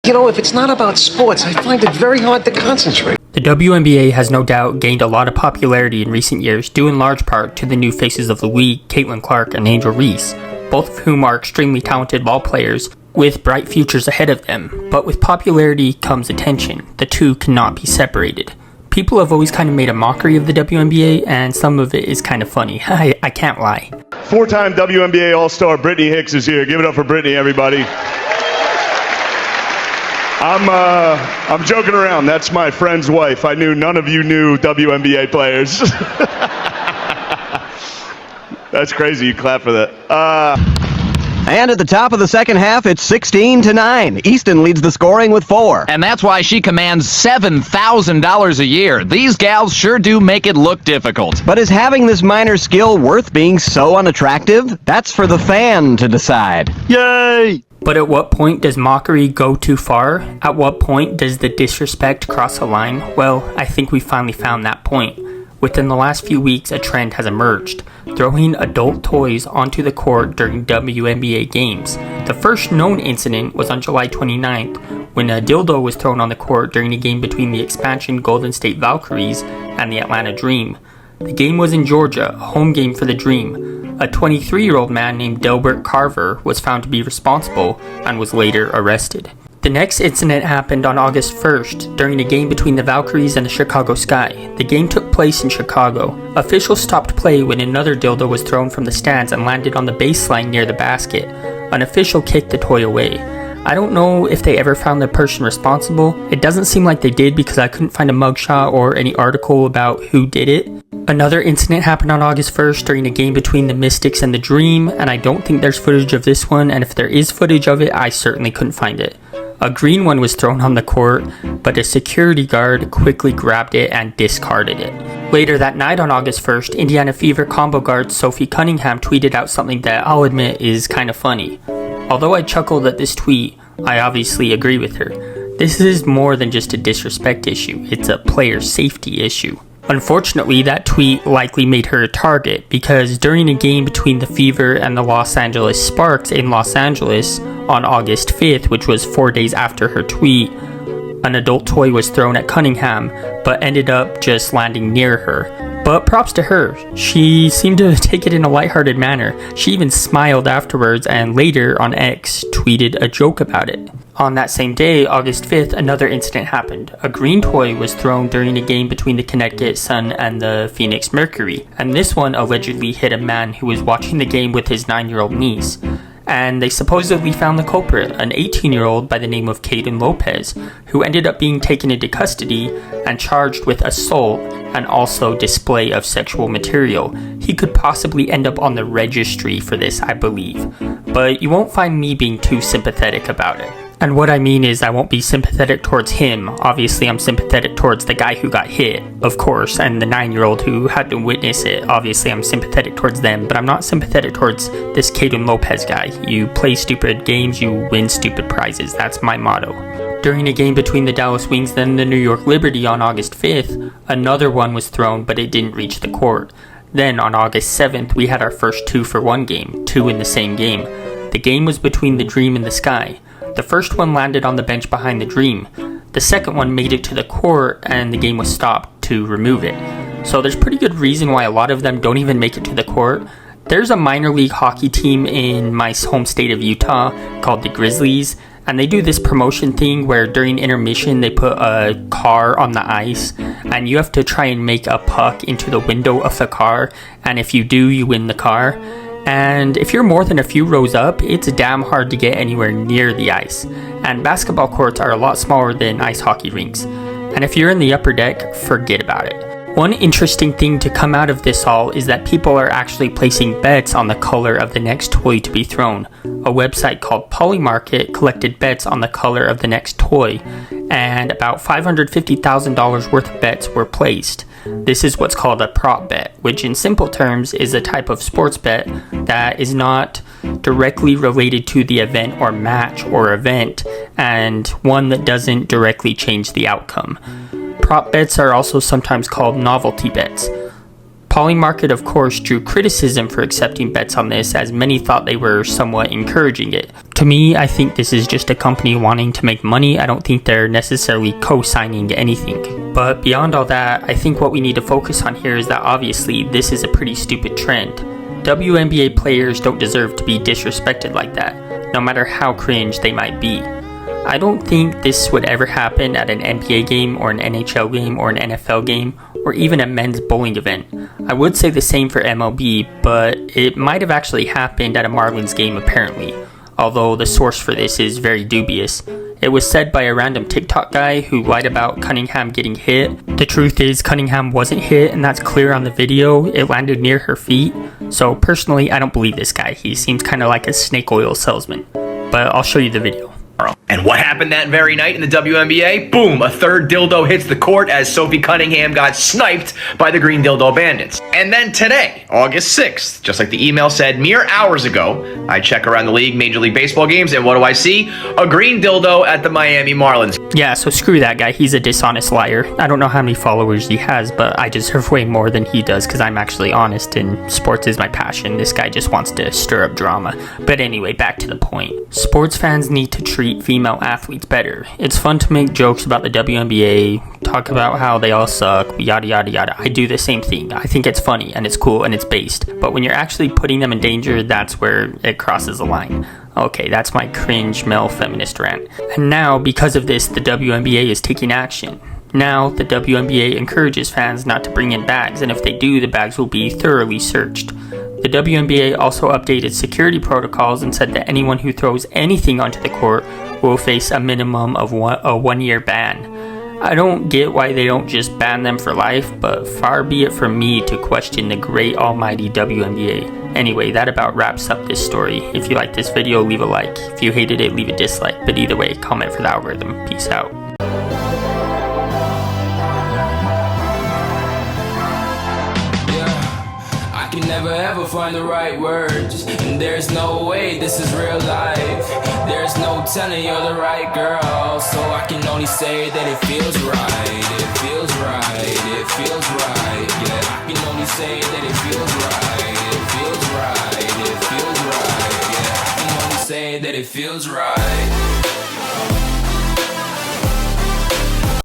You know, if it's not about sports, I find it very hard to concentrate. The WNBA has no doubt gained a lot of popularity in recent years, due in large part to the new faces of the league, Caitlin Clark and Angel Reese, both of whom are extremely talented ball players with bright futures ahead of them. But with popularity comes attention. The two cannot be separated. People have always kind of made a mockery of the WNBA, and some of it is kind of funny. I can't lie. Four-time WNBA All-Star Brittany Hicks is here. Give it up for Brittany, everybody. I'm joking around. That's my friend's wife. I knew none of you knew WNBA players. That's crazy. You clap for that. And at the top of the second half, it's 16-9. Easton leads the scoring with 4. And that's why she commands $7,000 a year. These gals sure do make it look difficult. But is having this minor skill worth being so unattractive? That's for the fan to decide. Yay! But at what point does mockery go too far? At what point does the disrespect cross a line? Well, I think we finally found that point. Within the last few weeks, a trend has emerged, throwing adult toys onto the court during WNBA games. The first known incident was on July 29th, when a dildo was thrown on the court during a game between the expansion Golden State Valkyries and the Atlanta Dream. The game was in Georgia, a home game for the Dream. A 23-year-old man named Delbert Carver was found to be responsible and was later arrested. The next incident happened on August 1st during a game between the Valkyries and the Chicago Sky. The game took place in Chicago. Officials stopped play when another dildo was thrown from the stands and landed on the baseline near the basket. An official kicked the toy away. I don't know if they ever found the person responsible. It doesn't seem like they did because I couldn't find a mugshot or any article about who did it. Another incident happened on August 1st during a game between the Mystics and the Dream, and I don't think there's footage of this one, and if there is footage of it, I certainly couldn't find it. A green one was thrown on the court, but a security guard quickly grabbed it and discarded it. Later that night on August 1st, Indiana Fever combo guard Sophie Cunningham tweeted out something that I'll admit is kind of funny. Although I chuckled at this tweet, I obviously agree with her. This is more than just a disrespect issue, it's a player safety issue. Unfortunately, that tweet likely made her a target because during a game between the Fever and the Los Angeles Sparks in Los Angeles on August 5th, which was 4 days after her tweet, an adult toy was thrown at Cunningham but ended up just landing near her. But props to her, she seemed to take it in a lighthearted manner. She even smiled afterwards and later on X tweeted a joke about it. On that same day, August 5th, another incident happened. A green toy was thrown during a game between the Connecticut Sun and the Phoenix Mercury, and this one allegedly hit a man who was watching the game with his 9-year-old niece. And they supposedly found the culprit, an 18-year-old by the name of Caden Lopez, who ended up being taken into custody and charged with assault and also display of sexual material. He could possibly end up on the registry for this, I believe, but you won't find me being too sympathetic about it. And what I mean is I won't be sympathetic towards him. Obviously, I'm sympathetic towards the guy who got hit, of course, and the 9-year-old who had to witness it. Obviously, I'm sympathetic towards them, but I'm not sympathetic towards this Caden Lopez guy. You play stupid games, you win stupid prizes. That's my motto. During a game between the Dallas Wings and the New York Liberty on August 5th, another one was thrown, but it didn't reach the court. Then, on August 7th, we had our first 2-for-1 game, 2 in the same game. The game was between the Dream and the Sky. The first one landed on the bench behind the Dream. The second one made it to the court and the game was stopped to remove it. So there's pretty good reason why a lot of them don't even make it to the court. There's a minor league hockey team in my home state of Utah called the Grizzlies, and they do this promotion thing where during intermission they put a car on the ice and you have to try and make a puck into the window of the car, and if you do, you win the car. And if you're more than a few rows up, it's damn hard to get anywhere near the ice. And basketball courts are a lot smaller than ice hockey rinks. And if you're in the upper deck, forget about it. One interesting thing to come out of this all is that people are actually placing bets on the color of the next toy to be thrown. A website called Polymarket collected bets on the color of the next toy, and about $550,000 worth of bets were placed. This is what's called a prop bet, which in simple terms is a type of sports bet that is not directly related to the event or match or event, and one that doesn't directly change the outcome. Prop bets are also sometimes called novelty bets. Polymarket, of course, drew criticism for accepting bets on this, as many thought they were somewhat encouraging it. To me, I think this is just a company wanting to make money. I don't think they're necessarily co-signing anything. But beyond all that, I think what we need to focus on here is that obviously this is a pretty stupid trend. WNBA players don't deserve to be disrespected like that, no matter how cringe they might be. I don't think this would ever happen at an NBA game or an NHL game or an NFL game or even a men's bowling event. I would say the same for MLB, but it might have actually happened at a Marlins game apparently, although the source for this is very dubious. It was said by a random TikTok guy who lied about Cunningham getting hit. The truth is Cunningham wasn't hit, and that's clear on the video. It landed near her feet. So personally, I don't believe this guy. He seems kind of like a snake oil salesman. But I'll show you the video. And what happened that very night in the WNBA? Boom, a third dildo hits the court as Sophie Cunningham got sniped by the Green Dildo Bandits. And then today, August 6th, just like the email said mere hours ago, I check around the league, Major League Baseball games, and what do I see? A green dildo at the Miami Marlins. Yeah, so screw that guy. He's a dishonest liar. I don't know how many followers he has, but I deserve way more than he does because I'm actually honest and sports is my passion. This guy just wants to stir up drama. But anyway, back to the point. Sports fans need to treat female athletes better. It's fun to make jokes about the WNBA, talk about how they all suck, yada yada yada. I do the same thing. I think it's funny and it's cool and it's based. But when you're actually putting them in danger, that's where it crosses the line. Okay, that's my cringe male feminist rant. And now, because of this, the WNBA is taking action. Now, the WNBA encourages fans not to bring in bags, and if they do, the bags will be thoroughly searched. The WNBA also updated security protocols and said that anyone who throws anything onto the court will face a minimum of a one-year ban. I don't get why they don't just ban them for life, but far be it from me to question the great almighty WNBA. Anyway, that about wraps up this story. If you liked this video, leave a like. If you hated it, leave a dislike. But either way, comment for the algorithm. Peace out. Can never ever find the right words, and there's no way this is real life. There's no telling you're the right girl, so I can only say that it feels right. It feels right. It feels right. Yeah, I can only say that it feels right. It feels right. It feels right. Yeah, I can only say that it feels right.